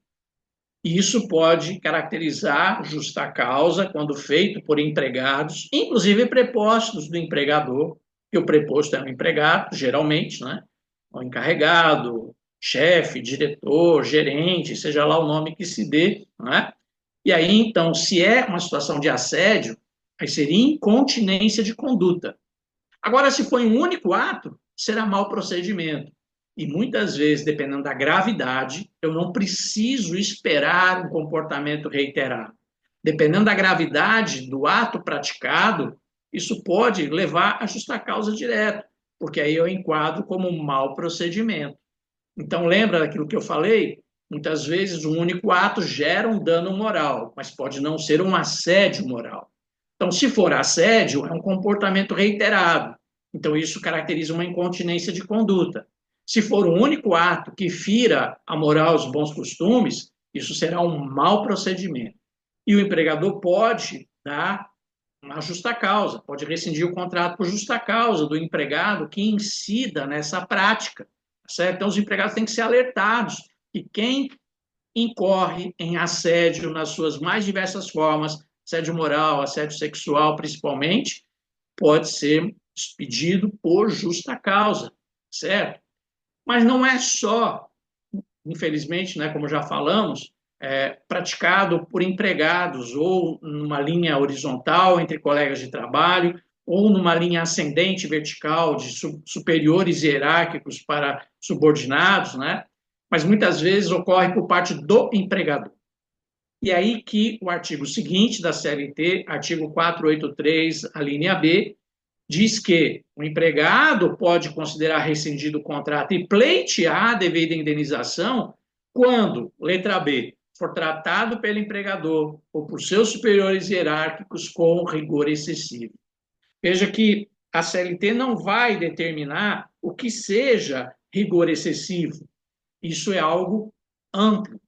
isso pode caracterizar justa causa quando feito por empregados, inclusive prepostos do empregador, que o preposto é um empregado, geralmente, né? O encarregado, chefe, diretor, gerente, seja lá o nome que se dê, né? E aí, então, se é uma situação de assédio, aí seria incontinência de conduta. Agora, se for um único ato, será mau procedimento. E muitas vezes, dependendo da gravidade, eu não preciso esperar um comportamento reiterado. Dependendo da gravidade do ato praticado, isso pode levar a justa causa direta, porque aí eu enquadro como um mau procedimento. Então, lembra daquilo que eu falei? Muitas vezes, um único ato gera um dano moral, mas pode não ser um assédio moral. Então, se for assédio, é um comportamento reiterado. Então, isso caracteriza uma incontinência de conduta. Se for o único ato que fira a moral e os bons costumes, isso será um mau procedimento. E o empregador pode dar uma justa causa, pode rescindir o contrato por justa causa do empregado que incida nessa prática, certo? Então, os empregados têm que ser alertados que quem incorre em assédio nas suas mais diversas formas, assédio moral, assédio sexual, principalmente, pode ser despedido por justa causa, certo? Mas não é só, infelizmente, né, como já falamos, praticado por empregados ou numa linha horizontal entre colegas de trabalho ou numa linha ascendente vertical de superiores hierárquicos para subordinados, né? Mas muitas vezes ocorre por parte do empregador. E aí que o artigo seguinte da CLT, artigo 483, a linha B, diz que o empregado pode considerar rescindido o contrato e pleitear a devida indenização quando, letra B, for tratado pelo empregador ou por seus superiores hierárquicos com rigor excessivo. Veja que a CLT não vai determinar o que seja rigor excessivo. Isso é algo amplo,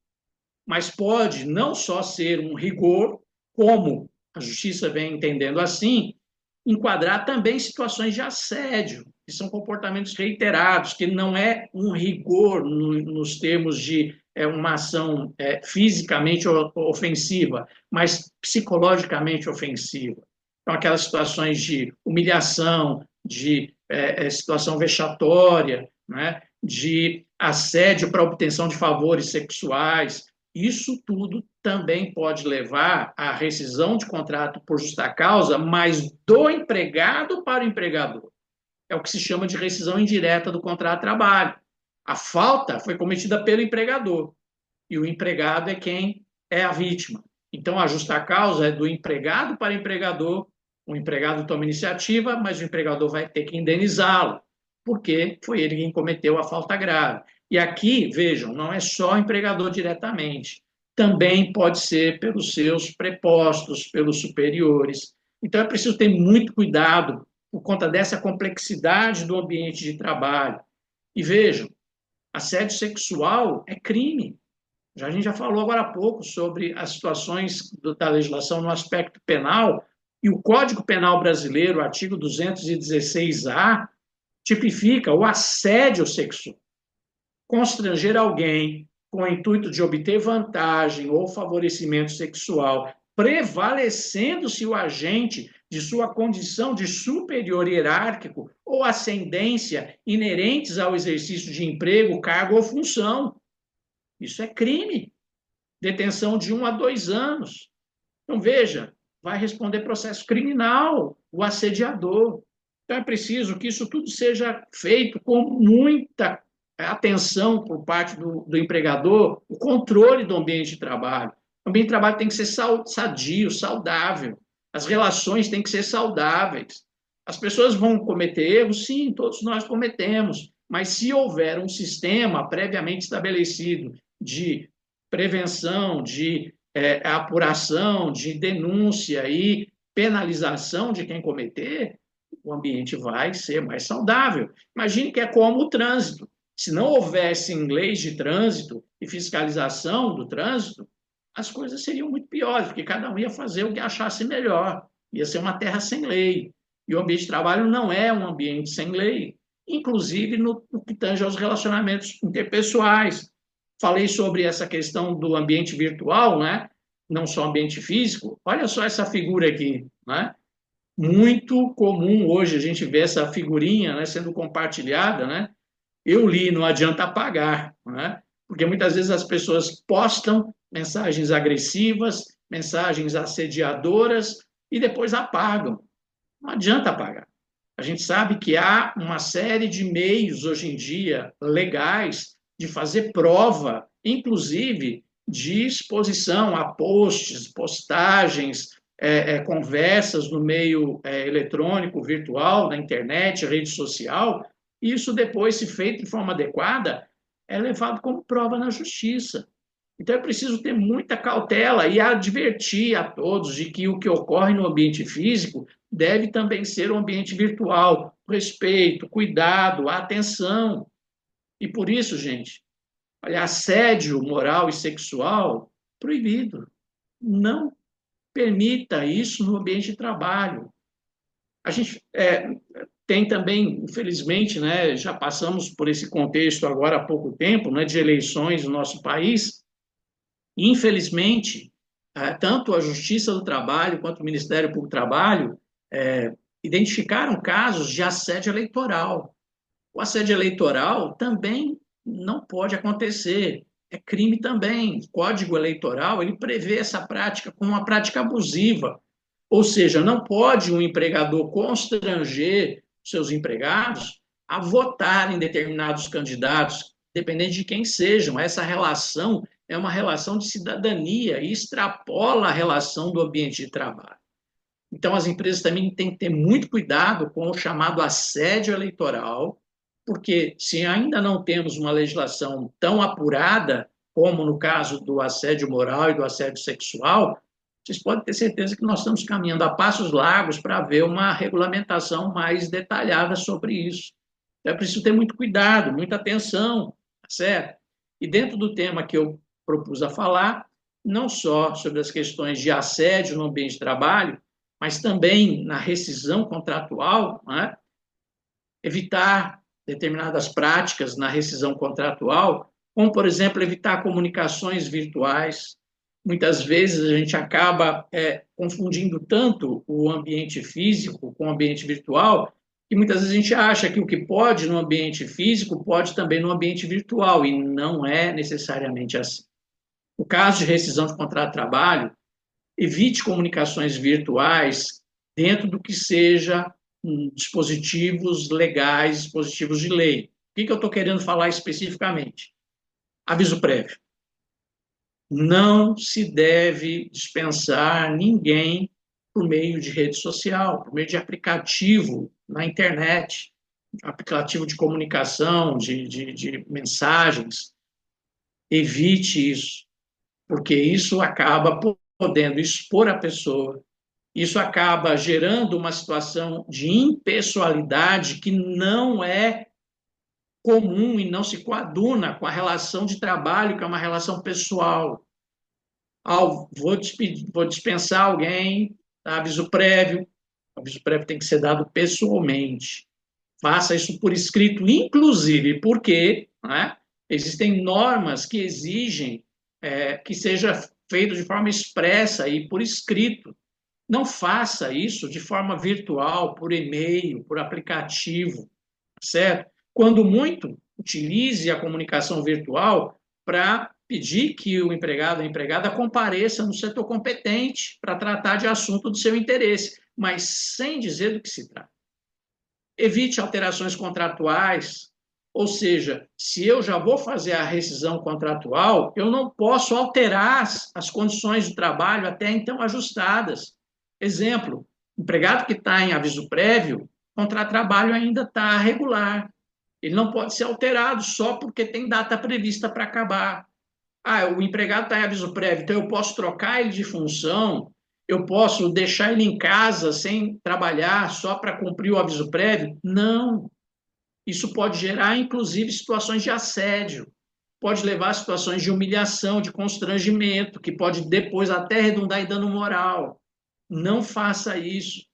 mas pode não só ser um rigor, como a justiça vem entendendo assim, enquadrar também situações de assédio, que são comportamentos reiterados, que não é um rigor nos termos de uma ação fisicamente ofensiva, mas psicologicamente ofensiva. Então, aquelas situações de humilhação, de situação vexatória, né, de assédio para obtenção de favores sexuais, isso tudo também pode levar à rescisão de contrato por justa causa, mas do empregado para o empregador. É o que se chama de rescisão indireta do contrato de trabalho. A falta foi cometida pelo empregador e o empregado é quem é a vítima. Então, a justa causa é do empregado para o empregador. O empregado toma iniciativa, mas o empregador vai ter que indenizá-lo, porque foi ele quem cometeu a falta grave. E aqui, vejam, não é só o empregador diretamente, também pode ser pelos seus prepostos, pelos superiores. Então, é preciso ter muito cuidado por conta dessa complexidade do ambiente de trabalho. E vejam, assédio sexual é crime. A gente já falou agora há pouco sobre as situações da legislação no aspecto penal, e o Código Penal Brasileiro, artigo 216-A, tipifica o assédio sexual. Constranger alguém com o intuito de obter vantagem ou favorecimento sexual, prevalecendo-se o agente de sua condição de superior hierárquico ou ascendência inerentes ao exercício de emprego, cargo ou função. Isso é crime. Detenção de 1 a 2 anos. Então, veja, vai responder processo criminal o assediador. Então, é preciso que isso tudo seja feito com muita atenção por parte do empregador, o controle do ambiente de trabalho. O ambiente de trabalho tem que ser sadio, saudável. As relações têm que ser saudáveis. As pessoas vão cometer erros? Sim, todos nós cometemos. Mas se houver um sistema previamente estabelecido de prevenção, de apuração, de denúncia e penalização de quem cometer, o ambiente vai ser mais saudável. Imagine que é como o trânsito. Se não houvesse leis de trânsito e fiscalização do trânsito, as coisas seriam muito piores, porque cada um ia fazer o que achasse melhor. Ia ser uma terra sem lei. E o ambiente de trabalho não é um ambiente sem lei, inclusive no que tange aos relacionamentos interpessoais. Falei sobre essa questão do ambiente virtual, né? Não só ambiente físico. Olha só essa figura aqui, né? Muito comum hoje a gente ver essa figurinha, né, sendo compartilhada, né? Eu li, não adianta apagar, né? Porque muitas vezes as pessoas postam mensagens agressivas, mensagens assediadoras e depois apagam. Não adianta apagar. A gente sabe que há uma série de meios hoje em dia legais de fazer prova, inclusive de exposição a posts, postagens, conversas no meio eletrônico, virtual, na internet, rede social. E isso depois, se feito de forma adequada, é levado como prova na justiça. Então é preciso ter muita cautela e advertir a todos de que o que ocorre no ambiente físico deve também ser o ambiente virtual. Respeito, cuidado, atenção. E por isso, gente, olha, assédio moral e sexual, proibido. Não permita isso no ambiente de trabalho. A gente tem também, infelizmente, né, já passamos por esse contexto agora há pouco tempo, né, de eleições no nosso país. Infelizmente, tanto a Justiça do Trabalho quanto o Ministério Público do Trabalho identificaram casos de assédio eleitoral. O assédio eleitoral também não pode acontecer, é crime também. O Código Eleitoral ele prevê essa prática como uma prática abusiva, ou seja, não pode um empregador constranger seus empregados a votar em determinados candidatos, dependendo de quem sejam. Essa relação é uma relação de cidadania e extrapola a relação do ambiente de trabalho. Então, as empresas também têm que ter muito cuidado com o chamado assédio eleitoral, porque se ainda não temos uma legislação tão apurada, como no caso do assédio moral e do assédio sexual, vocês podem ter certeza que nós estamos caminhando a passos largos para ver uma regulamentação mais detalhada sobre isso. Então, é preciso ter muito cuidado, muita atenção, tá certo? E dentro do tema que eu propus a falar, não só sobre as questões de assédio no ambiente de trabalho, mas também na rescisão contratual, né? Evitar determinadas práticas na rescisão contratual, como, por exemplo, evitar comunicações virtuais. Muitas vezes a gente acaba confundindo tanto o ambiente físico com o ambiente virtual, que muitas vezes a gente acha que o que pode no ambiente físico pode também no ambiente virtual, e não é necessariamente assim. No caso de rescisão de contrato de trabalho, evite comunicações virtuais dentro do que seja dispositivos legais, dispositivos de lei. O que eu estou querendo falar especificamente? Aviso prévio. Não se deve dispensar ninguém por meio de rede social, por meio de aplicativo na internet, aplicativo de comunicação, de mensagens. Evite isso, porque isso acaba podendo expor a pessoa. Isso acaba gerando uma situação de impessoalidade que não é comum e não se coaduna com a relação de trabalho, que é uma relação pessoal. Vou dispensar alguém, tá? Aviso prévio. O aviso prévio tem que ser dado pessoalmente. Faça isso por escrito, inclusive porque, né, existem normas que exigem que seja feito de forma expressa e por escrito. Não faça isso de forma virtual, por e-mail, por aplicativo, certo? Quando muito, utilize a comunicação virtual para pedir que o empregado ou a empregada compareça no setor competente para tratar de assunto do seu interesse, mas sem dizer do que se trata. Evite alterações contratuais, ou seja, se eu já vou fazer a rescisão contratual, eu não posso alterar as condições do trabalho até então ajustadas. Exemplo, empregado que está em aviso prévio, o contrato de trabalho ainda está regular. Ele não pode ser alterado só porque tem data prevista para acabar. O empregado está em aviso prévio, então eu posso trocar ele de função, eu posso deixar ele em casa sem trabalhar só para cumprir o aviso prévio? Não. Isso pode gerar, inclusive, situações de assédio, pode levar a situações de humilhação, de constrangimento, que pode depois até redundar em dano moral. Não faça isso.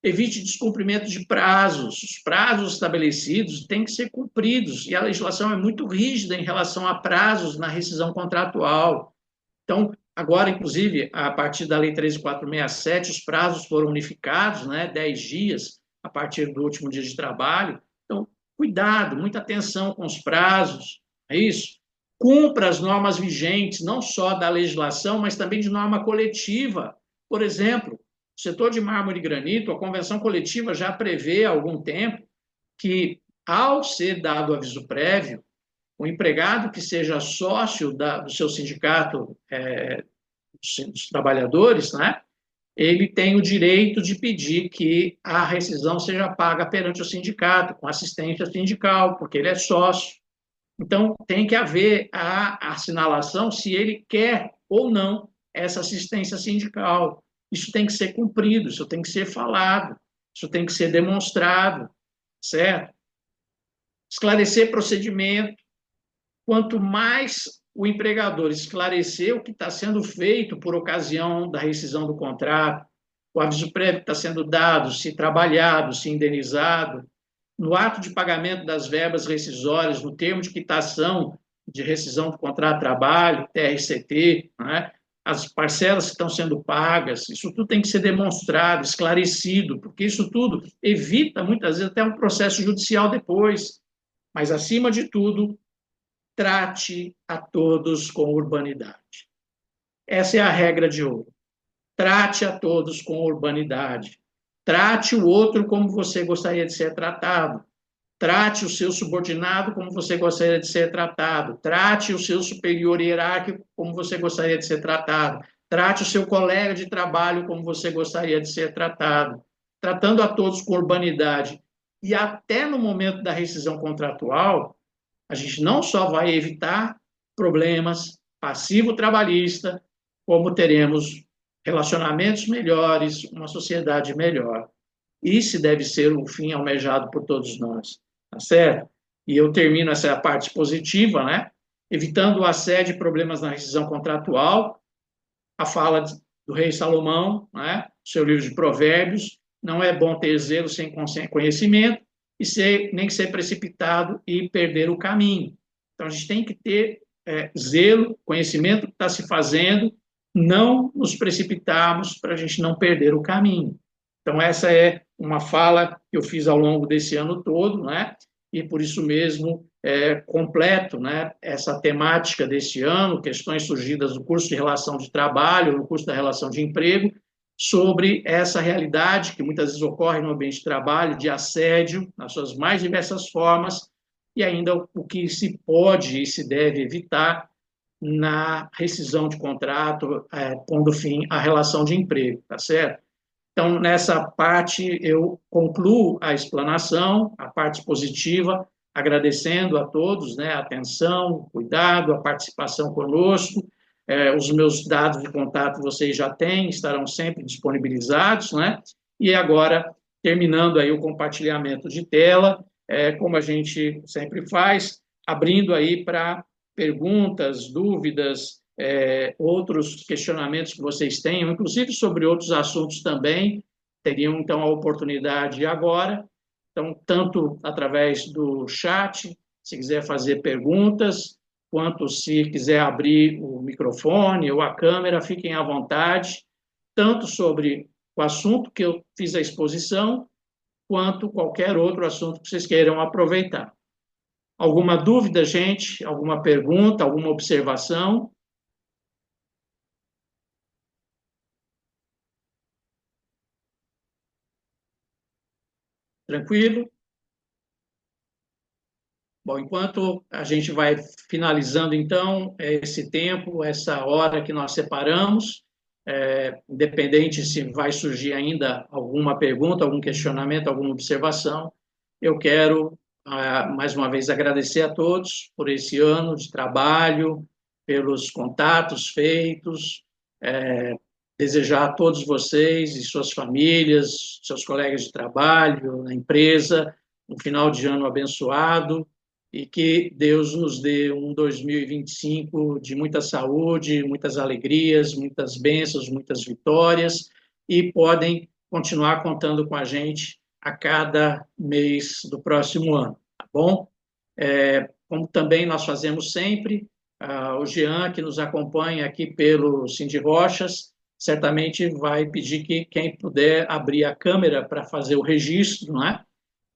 Evite descumprimento de prazos. Os prazos estabelecidos têm que ser cumpridos e a legislação é muito rígida em relação a prazos na rescisão contratual. Então, agora, inclusive, a partir da Lei 13.467, os prazos foram unificados, né, 10 dias a partir do último dia de trabalho. Então, cuidado, muita atenção com os prazos, é isso? Cumpra as normas vigentes, não só da legislação, mas também de norma coletiva. Por exemplo, o setor de mármore e granito, a convenção coletiva já prevê há algum tempo que, ao ser dado aviso prévio, o empregado que seja sócio do seu sindicato dos trabalhadores, né, ele tem o direito de pedir que a rescisão seja paga perante o sindicato, com assistência sindical, porque ele é sócio. Então, tem que haver a assinalação se ele quer ou não essa assistência sindical. Isso tem que ser cumprido, isso tem que ser falado, isso tem que ser demonstrado, certo? Esclarecer procedimento. quanto mais o empregador esclarecer o que está sendo feito por ocasião da rescisão do contrato, o aviso prévio que está sendo dado, se trabalhado, se indenizado, no ato de pagamento das verbas rescisórias, no termo de quitação de rescisão do contrato de trabalho, TRCT, né? As parcelas que estão sendo pagas, isso tudo tem que ser demonstrado, esclarecido, porque isso tudo evita, muitas vezes, até um processo judicial depois. Mas, acima de tudo, trate a todos com urbanidade. Essa é a regra de ouro. Trate a todos com urbanidade. Trate o outro como você gostaria de ser tratado. Trate o seu subordinado como você gostaria de ser tratado. Trate o seu superior hierárquico como você gostaria de ser tratado. Trate o seu colega de trabalho como você gostaria de ser tratado. Tratando a todos com urbanidade. E até no momento da rescisão contratual, a gente não só vai evitar problemas passivo trabalhista, como teremos relacionamentos melhores, uma sociedade melhor. Esse deve ser o fim almejado por todos nós, tá certo? E eu termino essa parte positiva, né? Evitando o assédio e problemas na rescisão contratual, a fala do rei Salomão, né? Seu livro de Provérbios, não é bom ter zelo sem conhecimento, e nem ser precipitado e perder o caminho. Então, a gente tem que ter zelo, conhecimento do que está se fazendo, não nos precipitarmos para a gente não perder o caminho. Então, essa é uma fala que eu fiz ao longo desse ano todo, né? E por isso mesmo completo, né, essa temática deste ano, questões surgidas do curso de relação de trabalho, no curso da relação de emprego, sobre essa realidade que muitas vezes ocorre no ambiente de trabalho, de assédio, nas suas mais diversas formas, e ainda o que se pode e se deve evitar na rescisão de contrato, pondo fim à relação de emprego, tá certo? Então, nessa parte, eu concluo a explanação, a parte positiva, agradecendo a todos, né, a atenção, o cuidado, a participação conosco. Os meus dados de contato vocês já têm, estarão sempre disponibilizados, né? E agora, terminando aí o compartilhamento de tela, como a gente sempre faz, abrindo aí para perguntas, dúvidas, outros questionamentos que vocês tenham, inclusive sobre outros assuntos também, teriam então a oportunidade agora. Então, tanto através do chat, se quiser fazer perguntas, quanto se quiser abrir o microfone ou a câmera, fiquem à vontade, tanto sobre o assunto que eu fiz a exposição, quanto qualquer outro assunto que vocês queiram aproveitar. Alguma dúvida, gente? Alguma pergunta, alguma observação? Tranquilo? Bom, enquanto a gente vai finalizando, então, esse tempo, essa hora que nós separamos, independente se vai surgir ainda alguma pergunta, algum questionamento, alguma observação, eu quero, mais uma vez, agradecer a todos por esse ano de trabalho, pelos contatos feitos, desejar a todos vocês e suas famílias, seus colegas de trabalho, na empresa, um final de ano abençoado, e que Deus nos dê um 2025 de muita saúde, muitas alegrias, muitas bênçãos, muitas vitórias, e podem continuar contando com a gente a cada mês do próximo ano, tá bom? Como também nós fazemos sempre, o Jean, que nos acompanha aqui pelo Cindy Rochas, certamente vai pedir que quem puder abrir a câmera para fazer o registro, né?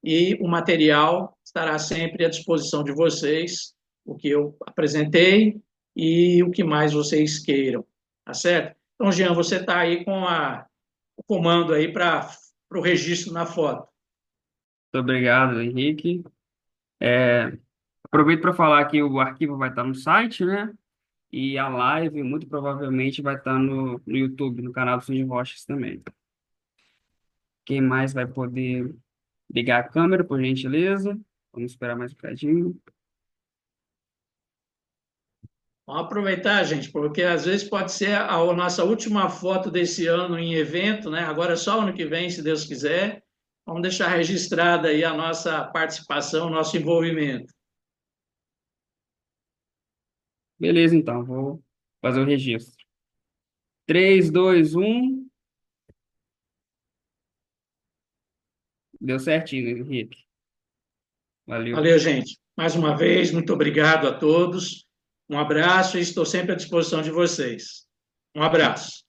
E o material estará sempre à disposição de vocês, o que eu apresentei e o que mais vocês queiram, tá certo? Então, Jean, você está aí com o comando aí para o registro na foto. Muito obrigado, Henrique. É, Aproveito para falar que o arquivo vai estar no site, né? E a live, muito provavelmente, vai estar no YouTube, no canal do Cindy Rochas também. Quem mais vai poder ligar a câmera, por gentileza? Vamos esperar mais um bocadinho. Vamos aproveitar, gente, porque às vezes pode ser a nossa última foto desse ano em evento, né? Agora é só ano que vem, se Deus quiser. Vamos deixar registrada aí a nossa participação, o nosso envolvimento. Beleza, então, vou fazer o registro. 3, 2, 1. Deu certinho, Henrique. Valeu. Valeu, gente. Mais uma vez, muito obrigado a todos. Um abraço e estou sempre à disposição de vocês. Um abraço.